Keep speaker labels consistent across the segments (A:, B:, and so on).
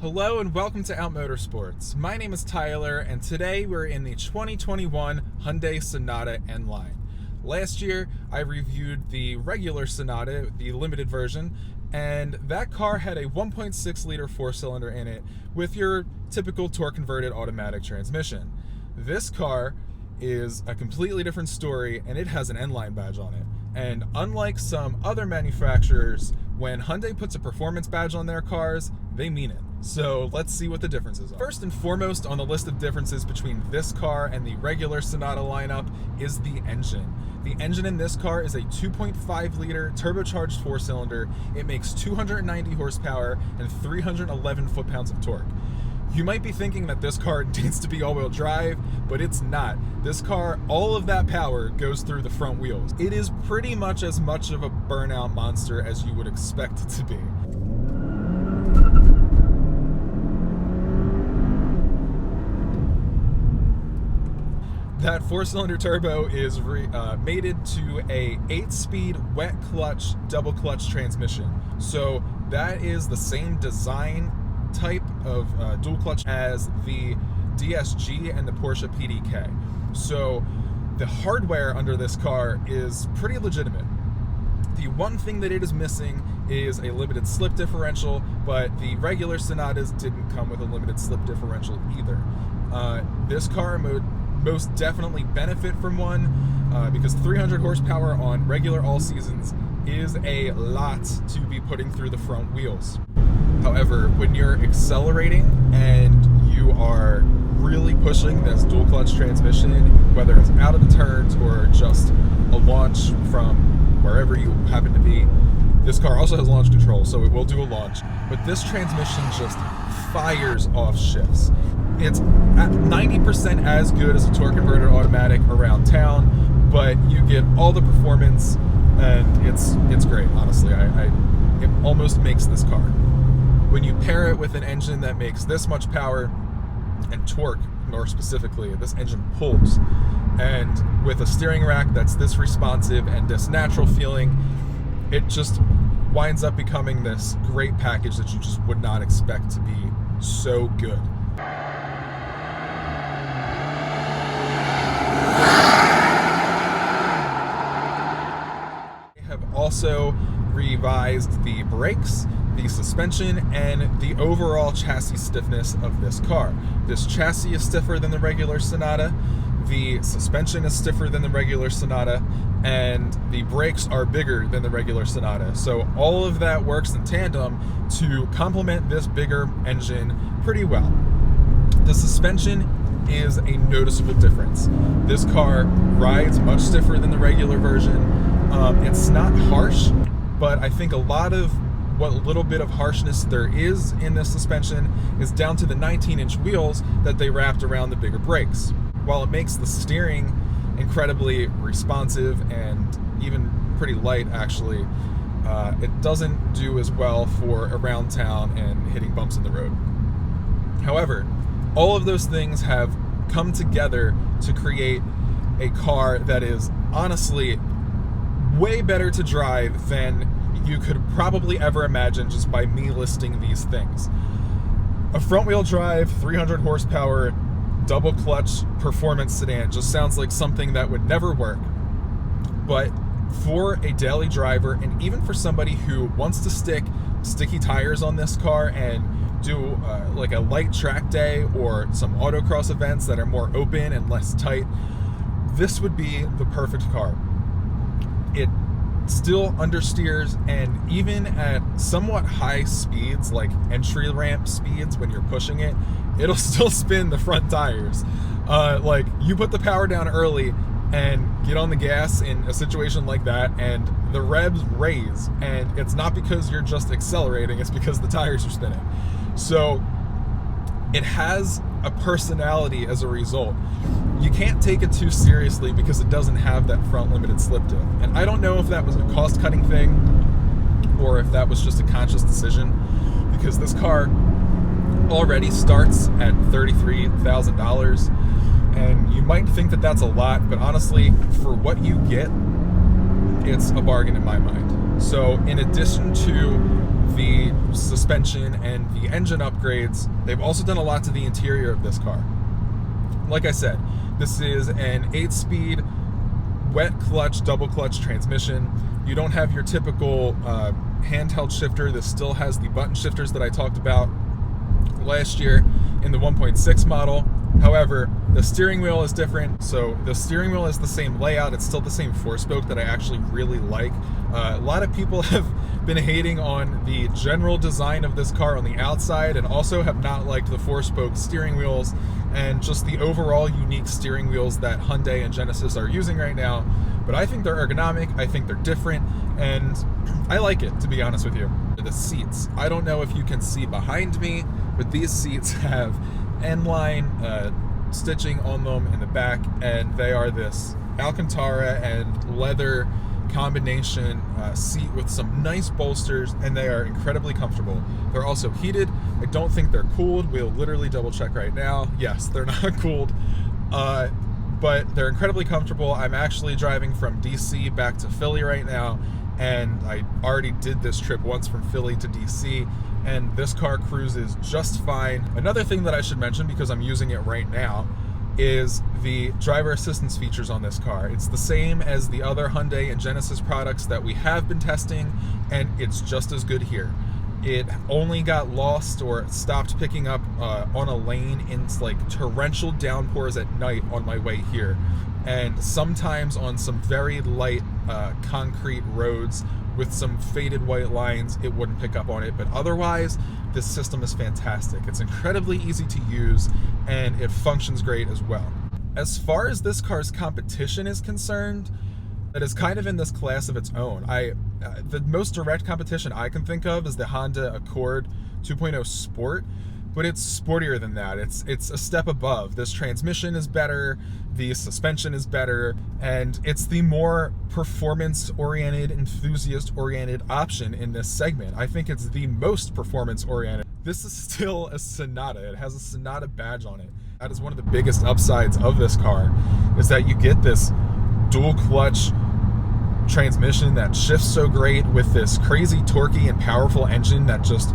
A: Hello and welcome to Out Motorsports. My name is Tyler and today we're in the 2021 Hyundai Sonata N-Line. Last year I reviewed the regular Sonata, the limited version, and that car had a 1.6 liter 4-cylinder in it with your typical torque converted automatic transmission. This car is a completely different story and it has an N-Line badge on it. And unlike some other manufacturers, when Hyundai puts a performance badge on their cars, they mean it. So let's see what the differences are. First and foremost on the list of differences between this car and the regular Sonata lineup is the engine. The engine in this car is a 2.5 liter turbocharged 4-cylinder. It makes 290 horsepower and 311 foot-pounds of torque. You might be thinking that this car needs to be all-wheel drive, but it's not. This car, all of that power goes through the front wheels. It is pretty much as much of a burnout monster as you would expect it to be. That 4-cylinder turbo is mated to a 8-speed wet clutch, double clutch transmission. So that is the same design type of dual clutch as the DSG and the Porsche PDK. So the hardware under this car is pretty legitimate. The one thing that it is missing is a limited slip differential, but the regular Sonatas didn't come with a limited slip differential either. This car would most definitely benefit from one because 300 horsepower on regular all seasons is a lot to be putting through the front wheels. However, when you're accelerating and you are really pushing this dual clutch transmission, whether it's out of the turns or just a launch from wherever you happen to be, this car also has launch control, so it will do a launch, but this transmission just fires off shifts. It's at 90% as good as a torque converted automatic around town, but you get all the performance and it's great, honestly. It almost makes this car. When you pair it with an engine that makes this much power and torque, more specifically, this engine pulls. And with a steering rack that's this responsive and this natural feeling, it just winds up becoming this great package that you just would not expect to be so good. They have also revised the brakes, the suspension, and the overall chassis stiffness of this car. This chassis is stiffer than the regular Sonata, the suspension is stiffer than the regular Sonata, and the brakes are bigger than the regular Sonata. So all of that works in tandem to complement this bigger engine pretty well. The suspension is a noticeable difference. This car rides much stiffer than the regular version. It's not harsh, but I think a lot of what little bit of harshness there is in this suspension is down to the 19-inch wheels that they wrapped around the bigger brakes. While it makes the steering incredibly responsive and even pretty light, actually, it doesn't do as well for around town and hitting bumps in the road. However, all of those things have come together to create a car that is honestly way better to drive than you could probably ever imagine just by me listing these things. A front-wheel drive, 300 horsepower, double clutch performance sedan just sounds like something that would never work. But for a daily driver, and even for somebody who wants to stick sticky tires on this car and do like a light track day or some autocross events that are more open and less tight, this would be the perfect car. It still understeers, and even at somewhat high speeds, like entry ramp speeds when you're pushing it, it'll still spin the front tires. Like, you put the power down early and get on the gas in a situation like that, and the revs raise, and it's not because you're just accelerating, it's because the tires are spinning. So it has a personality as a result. You can't take it too seriously because it doesn't have that front limited slip diff. And I don't know if that was a cost-cutting thing or if that was just a conscious decision, because this car already starts at $33,000, and you might think that that's a lot, but honestly, for what you get, it's a bargain in my mind. So in addition to the suspension and the engine upgrades, they've also done a lot to the interior of this car. Like I said, this is an 8-speed wet clutch, double clutch transmission. You don't have your typical handheld shifter. This still has the button shifters that I talked about last year in the 1.6 model. However, the steering wheel is different. So the steering wheel is the same layout. It's still the same 4-spoke that I actually really like. A lot of people have been hating on the general design of this car on the outside, and also have not liked the 4-spoke steering wheels and just the overall unique steering wheels that Hyundai and Genesis are using right now. But I think they're ergonomic, I think they're different, and I like it, to be honest with you. The seats, I don't know if you can see behind me, but these seats have N-Line stitching on them in the back, and they are this Alcantara and leather combination seat with some nice bolsters, and they are incredibly comfortable. They're also heated. I don't think they're cooled. We'll literally double check right now. Yes, they're not cooled, but they're incredibly comfortable. I'm actually driving from DC back to Philly right now, and I already did this trip once from Philly to DC, and this car cruises just fine. Another thing that I should mention, because I'm using it right now, is the driver assistance features on this car. It's the same as the other Hyundai and Genesis products that we have been testing, and it's just as good here. It only got lost or stopped picking up on a lane in like torrential downpours at night on my way here, and sometimes on some very light concrete roads with some faded white lines, it wouldn't pick up on it. But otherwise, this system is fantastic. It's incredibly easy to use, and it functions great as well. As far as this car's competition is concerned, that is kind of in this class of its own. The most direct competition I can think of is the Honda Accord 2.0 Sport, but it's sportier than that. It's a step above. This transmission is better, the suspension is better, and it's the more performance-oriented, enthusiast-oriented option in this segment. I think it's the most performance-oriented. This is still a Sonata. It has a Sonata badge on it. That is one of the biggest upsides of this car, is that you get this dual clutch transmission that shifts so great with this crazy torquey and powerful engine that just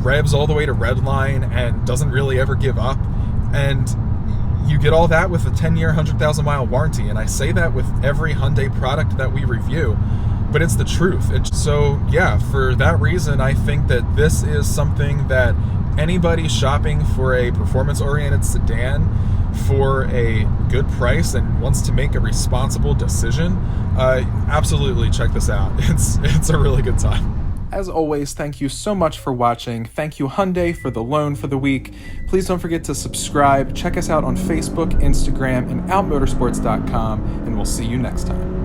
A: revs all the way to red line and doesn't really ever give up. And you get all that with a 10-year, 100,000-mile warranty. And I say that with every Hyundai product that we review, but it's the truth. So yeah, for that reason, I think that this is something that anybody shopping for a performance-oriented sedan for a good price and wants to make a responsible decision, absolutely check this out. It's a really good time. As always, thank you so much for watching. Thank you, Hyundai, for the loan for the week. Please don't forget to subscribe. Check us out on Facebook, Instagram, and outmotorsports.com, and we'll see you next time.